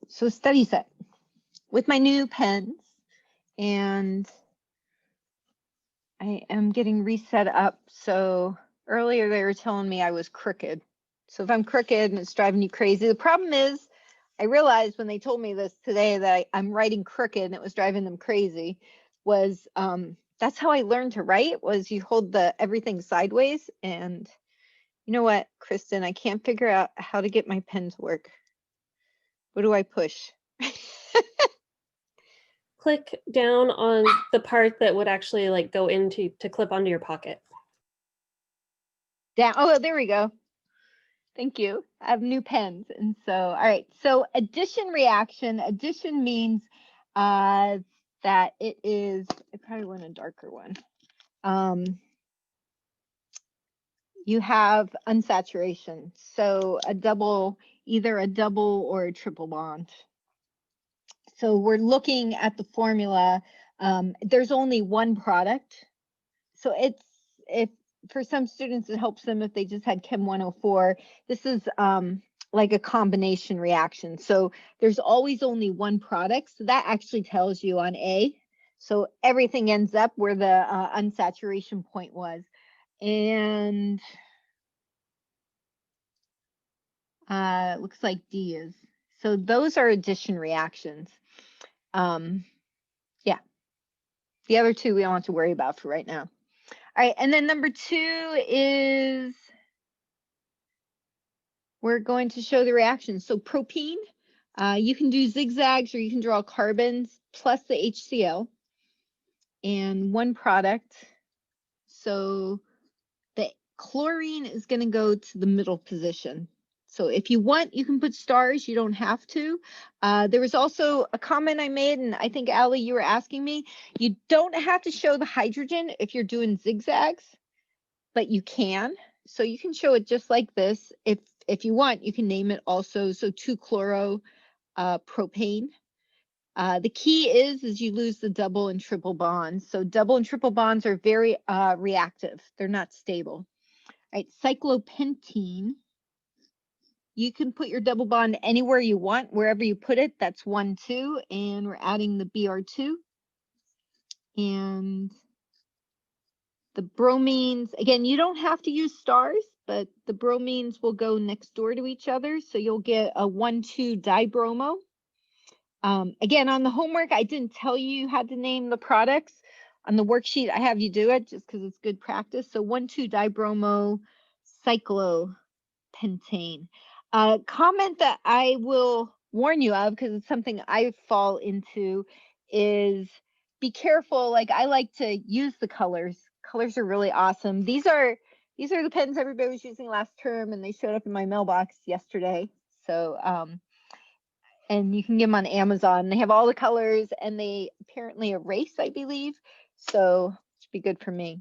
So study set with my new pens, and I am getting reset up. So earlier they were telling me I was crooked. So if I'm crooked and it's driving you crazy, the problem is I realized when they told me this today that I'm writing crooked and it was driving them crazy, was that's how I learned to write, was you hold the everything sideways. And you know what, Kristen, I can't figure out how to get my pen to work. What do I push? Click down on the part that would actually like go into to clip onto your pocket. Down. Oh, there we go. Thank you. I have new pens. And so, all right. So addition reaction. Addition means that it is, I probably want a darker one. You have unsaturation. So a double, either a double or a triple bond. So we're looking at the formula. There's only one product. So it's, if for some students, it helps them if they just had Chem 104. This is like a combination reaction. So there's always only one product. So that actually tells you on A. So everything ends up where the unsaturation point was. And it looks like D is. So those are addition reactions. Yeah. The other two we don't have to worry about for right now. All right, and then number 2 is we're going to show the reaction. So propene, you can do zigzags or you can draw carbons plus the HCl and one product. So the chlorine is going to go to the middle position. So if you want, you can put stars. You don't have to. There was also a comment I made, and I think, Allie, you were asking me, you don't have to show the hydrogen if you're doing zigzags, but you can. So you can show it just like this. If you want, you can name it also. So 2-chloro propane. The key is you lose the double and triple bonds. So double and triple bonds are very reactive. They're not stable. All right, cyclopentene. You can put your double bond anywhere you want, wherever you put it. That's 1, 2, and we're adding the Br2. And the bromines, again, you don't have to use stars, but the bromines will go next door to each other. So you'll get a 1,2 dibromo. Again, on the homework, I didn't tell you how to name the products. On the worksheet, I have you do it just because it's good practice. So 1,2 dibromo cyclopentane. Comment that I will warn you of, because it's something I fall into, is be careful. Like, I like to use the colors. Colors are really awesome. These are the pens everybody was using last term, and they showed up in my mailbox yesterday. So and you can get them on Amazon. They have all the colors, and they apparently erase, I believe. So it should be good for me.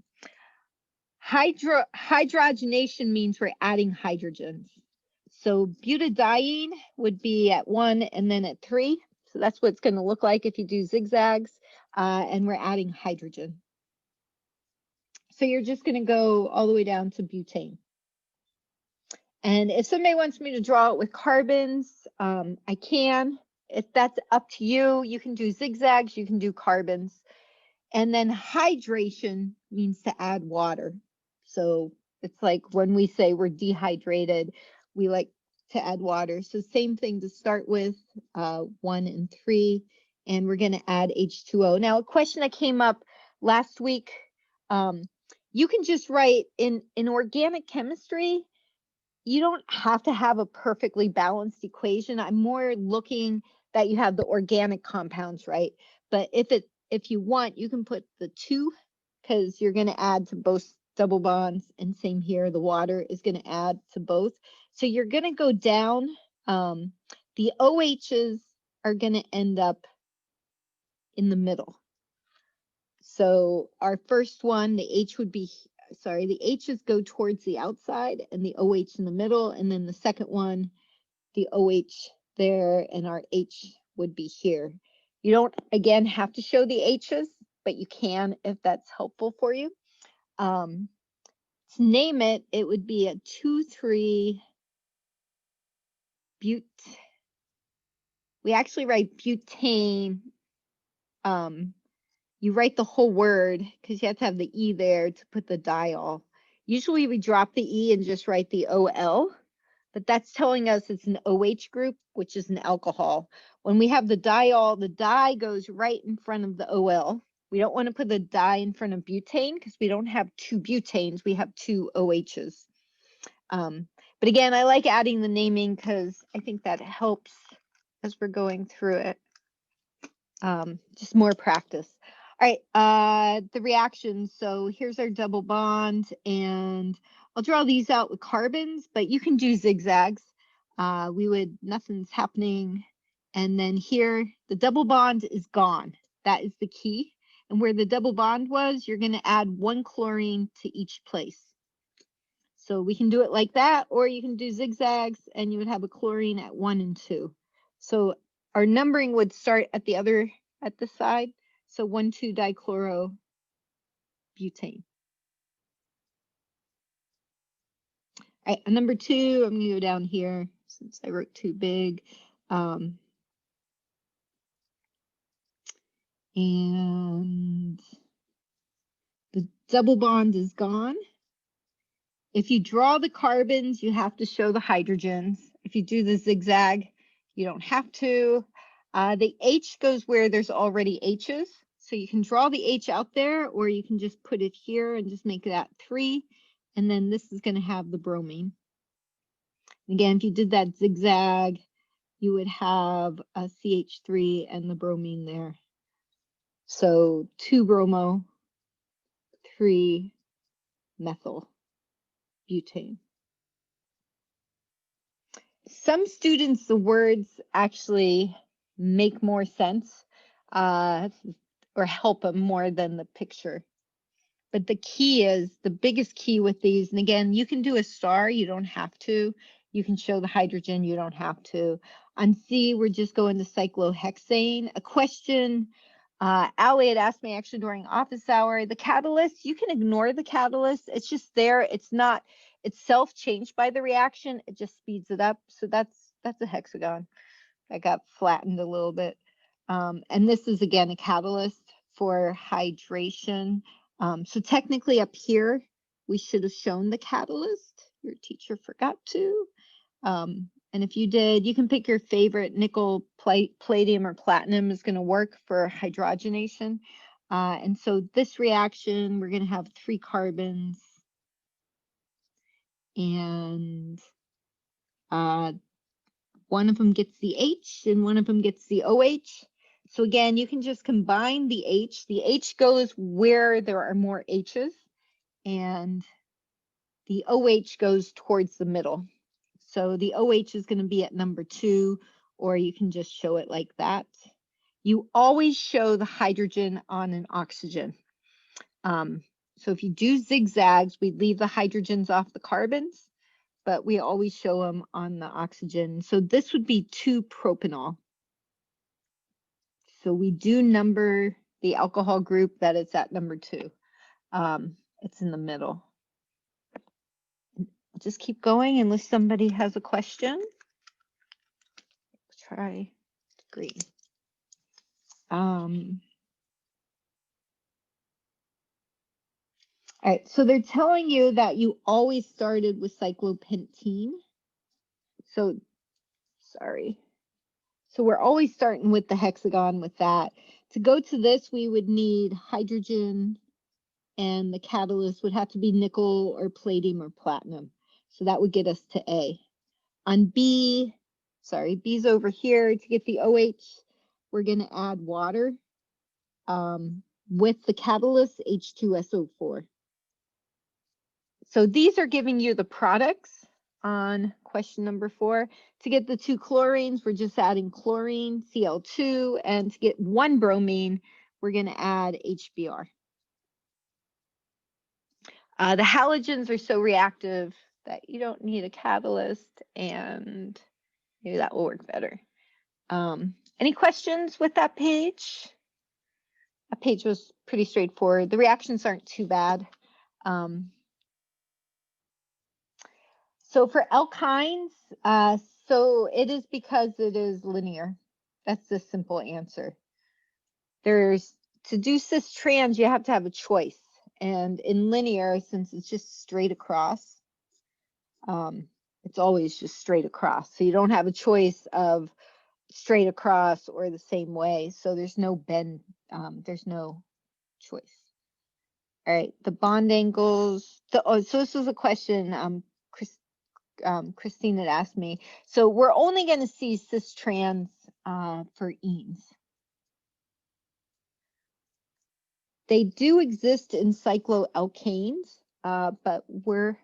Hydrogenation means we're adding hydrogens. So butadiene would be at 1 and then at 3. So that's what it's going to look like if you do zigzags, and we're adding hydrogen. So you're just going to go all the way down to butane. And if somebody wants me to draw it with carbons, I can. If that's up to you, you can do zigzags, you can do carbons. And then hydration means to add water. So it's like when we say we're dehydrated, we like to add water. So same thing to start with, 1 and 3, and we're going to add H2O. Now, a question that came up last week, you can just write in organic chemistry, you don't have to have a perfectly balanced equation. I'm more looking that you have the organic compounds, right? But if you want, you can put the 2, because you're going to add to both double bonds, and same here, the water is going to add to both. So you're going to go down. The OHs are going to end up in the middle. So our first one, the H would be, sorry, the H's go towards the outside and the OH in the middle. And then the second one, the OH there, and our H would be here. You don't, again, have to show the H's, but you can if that's helpful for you. To name it, it would be a 2,3 but. we actually write butane. You write the whole word because you have to have the E there to put the diol. Usually we drop the E and just write the OL, but that's telling us it's an OH group, which is an alcohol. When we have the diol, the di goes right in front of the OL. We don't want to put the di in front of butane because we don't have two butanes, we have two OHs. But again, I like adding the naming because I think that helps as we're going through it. Just more practice. All right, the reactions. So here's our double bond, and I'll draw these out with carbons, but you can do zigzags. Nothing's happening. And then here, the double bond is gone. That is the key. And where the double bond was, you're going to add 1 chlorine to each place. So we can do it like that, or you can do zigzags and you would have a chlorine at 1 and 2. So our numbering would start at the side. So 1,2-dichlorobutane. All right, number 2, I'm gonna go down here since I wrote too big. And the double bond is gone. If you draw the carbons, you have to show the hydrogens. If you do the zigzag, you don't have to. The H goes where there's already H's. So you can draw the H out there, or you can just put it here and just make that 3. And then this is going to have the bromine. Again, if you did that zigzag, you would have a CH3 and the bromine there. So 2-bromo, 3-methyl butane. Some students, the words actually make more sense or help them more than the picture. But the key is, the biggest key with these, and again, you can do a star, you don't have to. You can show the hydrogen, you don't have to. On C, we're just going to cyclohexane. A question Allie had asked me actually during office hour, the catalyst, you can ignore the catalyst. It's just there. It's not itself changed by the reaction. It just speeds it up. So that's a hexagon that got flattened a little bit. And this is again a catalyst for hydration. So technically up here, we should have shown the catalyst. Your teacher forgot to. And if you did, you can pick your favorite. Nickel, palladium, or platinum is going to work for hydrogenation. And so this reaction, we're going to have 3 carbons. And one of them gets the H and one of them gets the OH. So again, you can just combine the H. The H goes where there are more H's, and the OH goes towards the middle. So the OH is going to be at number 2, or you can just show it like that. You always show the hydrogen on an oxygen. So if you do zigzags, we leave the hydrogens off the carbons, but we always show them on the oxygen. So this would be 2-propanol. So we do number the alcohol group that it's at number 2. It's in the middle. I'll just keep going unless somebody has a question. Try green. All right, so they're telling you that you always started with cyclopentene. So, sorry. So we're always starting with the hexagon with that. To go to this, we would need hydrogen, and the catalyst would have to be nickel or palladium or platinum. So that would get us to A. On B, sorry, B's over here. To get the OH, we're going to add water with the catalyst H2SO4. So these are giving you the products on question number 4. To get the 2 chlorines, we're just adding chlorine, Cl2, and to get 1 bromine, we're going to add HBr. The halogens are so reactive that you don't need a catalyst, and maybe that will work better. Any questions with that page? That page was pretty straightforward. The reactions aren't too bad. So for alkynes, so it is because it is linear. That's the simple answer. To do cis trans, you have to have a choice. And in linear, since it's just straight across, it's always just straight across. So you don't have a choice of straight across or the same way. So there's no bend, there's no choice. All right, the bond angles. So this was a question Christine had asked me. So we're only going to see cis trans for enes. They do exist in cycloalkanes, but we're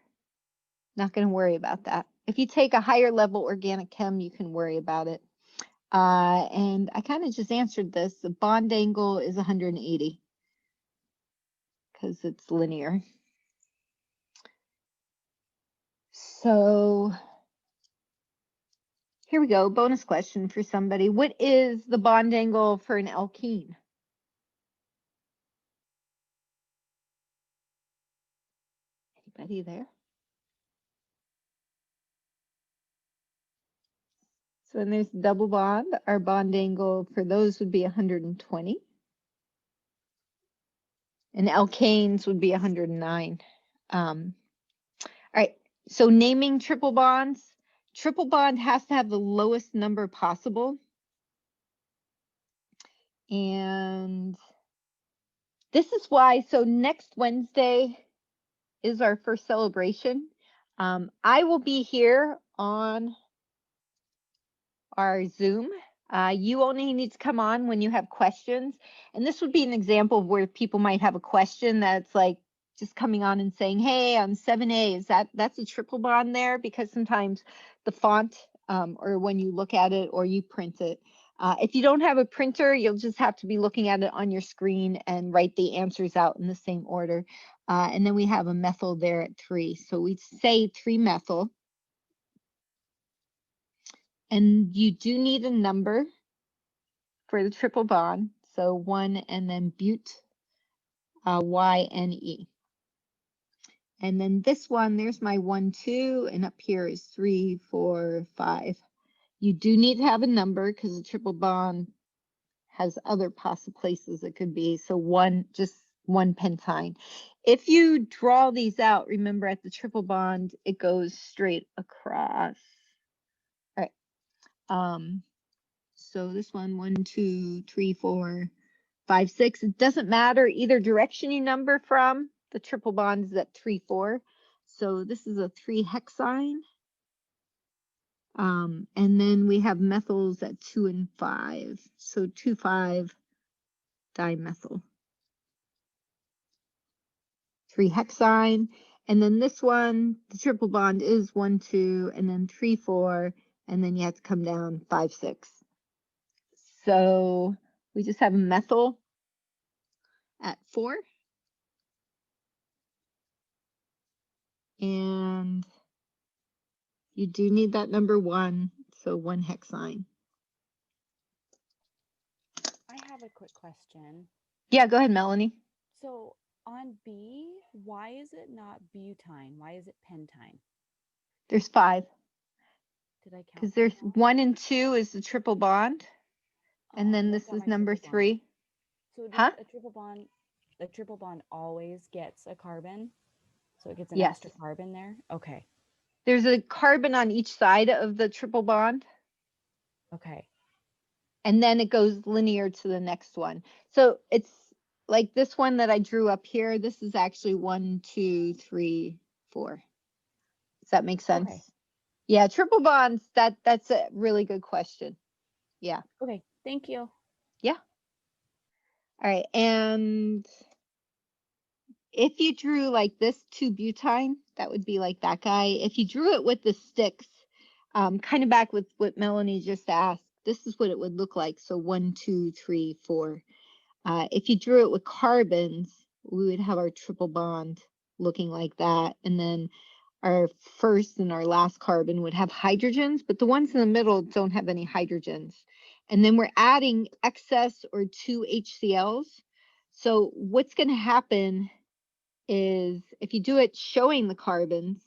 not going to worry about that. If you take a higher level organic chem, you can worry about it. And I kind of just answered this. The bond angle is 180 because it's linear. So here we go. Bonus question for somebody. What is the bond angle for an alkene? Anybody there? So when there's double bond, our bond angle for those would be 120. And alkanes would be 109. All right, so naming triple bonds. Triple bond has to have the lowest number possible. And this is why, so next Wednesday is our first celebration. I will be here on our Zoom. You only need to come on when you have questions. And this would be an example of where people might have a question that's like just coming on and saying, hey, on 7A, that's a triple bond there? Because sometimes the font or when you look at it or you print it, if you don't have a printer, you'll just have to be looking at it on your screen and write the answers out in the same order. And then we have a methyl there at 3. So we say 3-methyl. And you do need a number for the triple bond. So 1 and then but, Y-N-E. And then this one, there's my 1, 2, and up here is 3, 4, 5. You do need to have a number because the triple bond has other possible places it could be. So just one pentyne. If you draw these out, remember at the triple bond, it goes straight across. All right. So this one, 1, 2, 3, 4, 5, 6. It doesn't matter either direction you number from. The triple bond is at 3, 4. So this is a 3-hexyne. And then we have methyls at 2 and 5. So 2,5 dimethyl. 3-hexyne. And then this one, the triple bond is 1, 2, and then 3, 4, and then you have to come down 5, 6. So we just have a methyl at 4. And you do need that number 1, so 1-hexyne. I have a quick question. Yeah, go ahead, Melanie. So on B, why is it not butine? Why is it pentyne? There's 5. Did I count? Because there's 1 and 2 is the triple bond. And then this is number 3. So does Huh? a triple bond always gets a carbon? So it gets an Yes. extra carbon there? Okay. There's a carbon on each side of the triple bond. Okay. And then it goes linear to the next one. So it's like this one that I drew up here. This is actually 1, 2, 3, 4. Does that make sense? Okay. Yeah, triple bonds, that's a really good question. Yeah. Okay, thank you. Yeah. All right, and if you drew like this 2-butine, that would be like that guy. If you drew it with the sticks, kind of back with what Melanie just asked, this is what it would look like. So 1, 2, 3, 4. If you drew it with carbons, we would have our triple bond looking like that. And then our first and our last carbon would have hydrogens, but the ones in the middle don't have any hydrogens. And then we're adding excess or 2 HCl's. So what's going to happen is if you do it showing the carbons,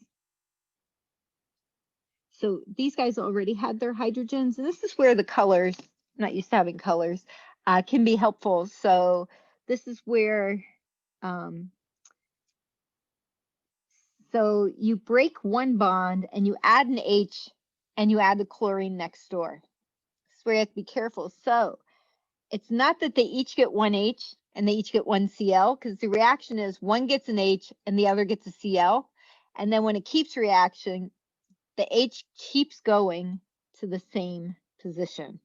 so these guys already had their hydrogens, and this is where the colors not used to having colors, can be helpful. So this is where, so you break one bond and you add an H and you add the chlorine next door. That's where you have to be careful. So it's not that they each get one H and they each get one Cl, because the reaction is one gets an H and the other gets a Cl. And then when it keeps reaction, the H keeps going to the same position.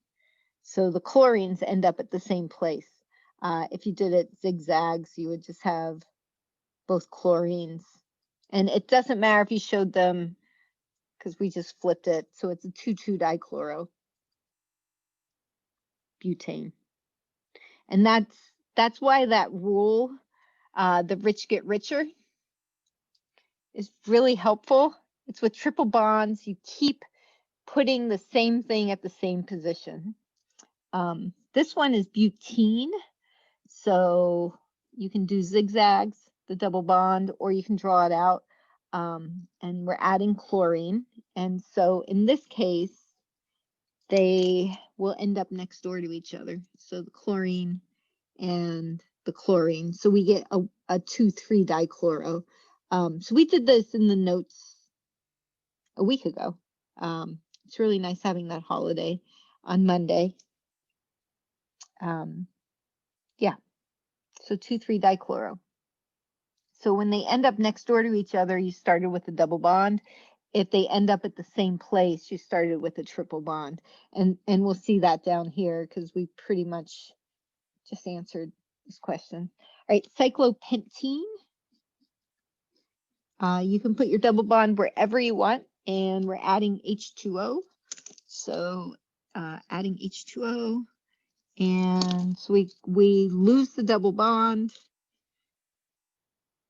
So the chlorines end up at the same place. If you did it zigzags, you would just have both chlorines. And it doesn't matter if you showed them, because we just flipped it. So it's a 2,2-dichloro butane. And that's why that rule, the rich get richer, is really helpful. It's with triple bonds. You keep putting the same thing at the same position. This one is butene. So you can do zigzags, the double bond, or you can draw it out. And we're adding chlorine. And so in this case, they will end up next door to each other. So the chlorine and the chlorine. So we get a 2,3-dichloro. So we did this in the notes a week ago. It's really nice having that holiday on Monday. Yeah, so 2,3-dichloro. So when they end up next door to each other, you started with a double bond. If they end up at the same place, you started with a triple bond. And we'll see that down here because we pretty much just answered this question. All right, cyclopentene. You can put your double bond wherever you want, and we're adding H2O. So adding H2O, and so we lose the double bond.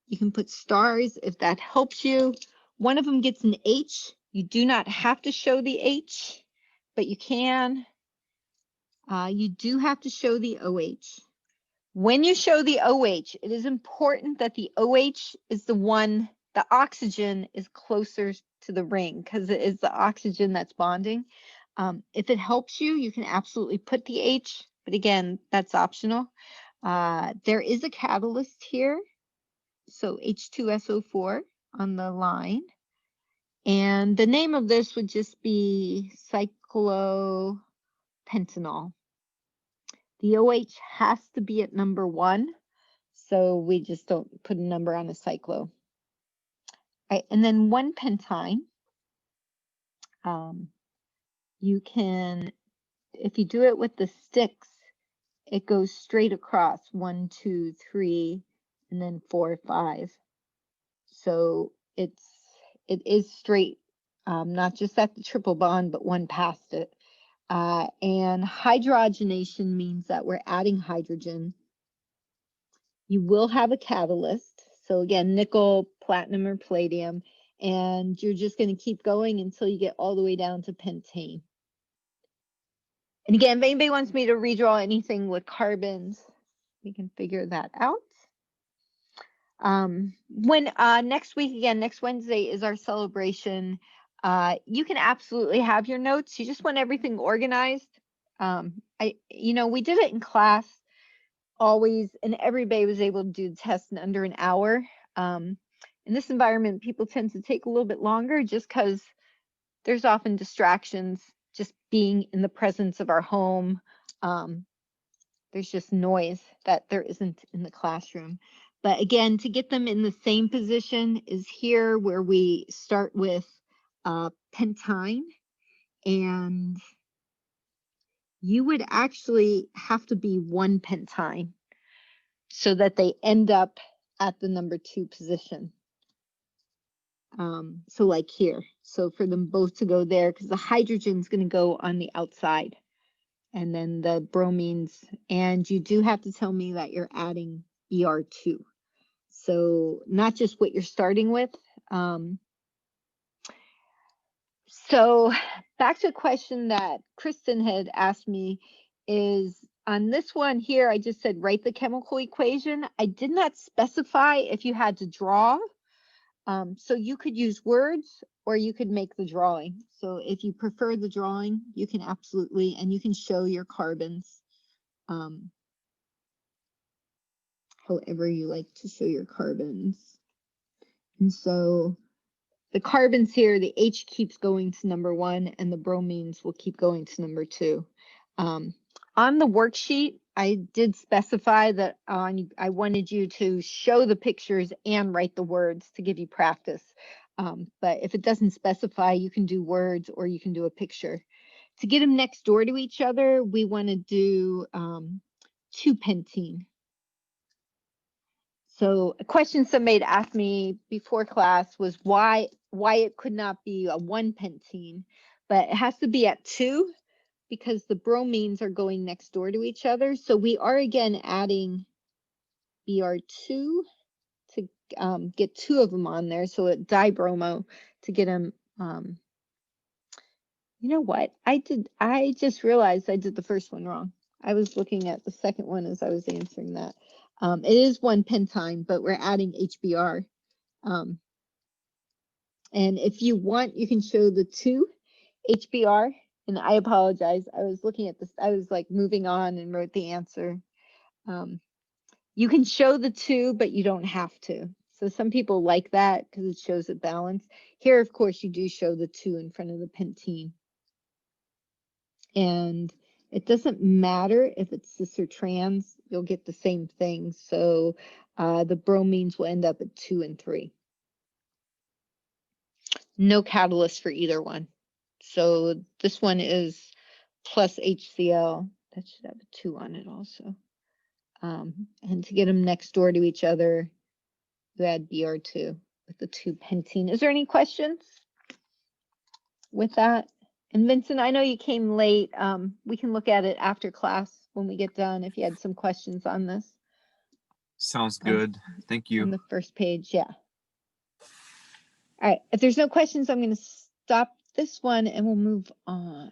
You can put stars if that helps you. One of them gets an H. You do not have to show the H, but you can. You do have to show the OH. When you show the OH, it is important that the OH is the one, the oxygen is closer to the ring because it is the oxygen that's bonding. If it helps you, you can absolutely put the H, but again, that's optional. There is a catalyst here. So H2SO4 on the line. And the name of this would just be cyclopentanol. The OH has to be at number 1. So we just don't put a number on a cyclo. All right, and then 1-pentyne. You can, if you do it with the sticks, it goes straight across 1, 2, 3, and then 4, 5. So it is straight, not just at the triple bond, but one past it. And hydrogenation means that we're adding hydrogen. You will have a catalyst. So again, nickel, platinum, or palladium, and you're just going to keep going until you get all the way down to pentane. And again, if anybody wants me to redraw anything with carbons, we can figure that out. When next week, again, next Wednesday is our celebration. You can absolutely have your notes. You just want everything organized. We did it in class always, and everybody was able to do the test in under an hour. In this environment, people tend to take a little bit longer just because there's often distractions just being in the presence of our home. There's just noise that there isn't in the classroom. But again, to get them in the same position is here where we start with pentyne, and you would actually have to be 1-pentyne so that they end up at the number 2 position. So like here, so for them both to go there, because the hydrogen is going to go on the outside, and then the bromines, and you do have to tell me that you're adding ER2. So not just what you're starting with. So back to a question that Kristen had asked me is on this one here, I just said, write the chemical equation. I did not specify if you had to draw. So you could use words or you could make the drawing. So if you prefer the drawing, you can absolutely, and you can show your carbons however you like to show your carbons. And so the carbons here, the H keeps going to number 1 and the bromines will keep going to number 2. On the worksheet, I did specify that I wanted you to show the pictures and write the words to give you practice. But if it doesn't specify, you can do words or you can do a picture. To get them next door to each other, we want to do 2-pentene. So a question somebody asked me before class was why it could not be a 1-pentene, but it has to be at 2 because the bromines are going next door to each other. So we are again adding Br2 to get 2 of them on there. So a dibromo to get them. You know what? I just realized I did the first one wrong. I was looking at the second one as I was answering that. It is 1-pentene, but we're adding HBr. And if you want, you can show the 2 HBr. And I apologize. I was looking at this. I was like moving on and wrote the answer. You can show the 2, but you don't have to. So some people like that because it shows a balance. Here, of course, you do show the 2 in front of the pentene. And it doesn't matter if it's cis or trans, you'll get the same thing. So the bromines will end up at 2 and 3. No catalyst for either one. So this one is plus HCl. That should have a 2 on it also. And to get them next door to each other, you add Br2 with the 2-pentene. Is there any questions with that? And Vincent, I know you came late. We can look at it after class when we get done if you had some questions on this. Sounds good. Thank On you. the first page, yeah. All right, if there's no questions, I'm going to stop this one and we'll move on.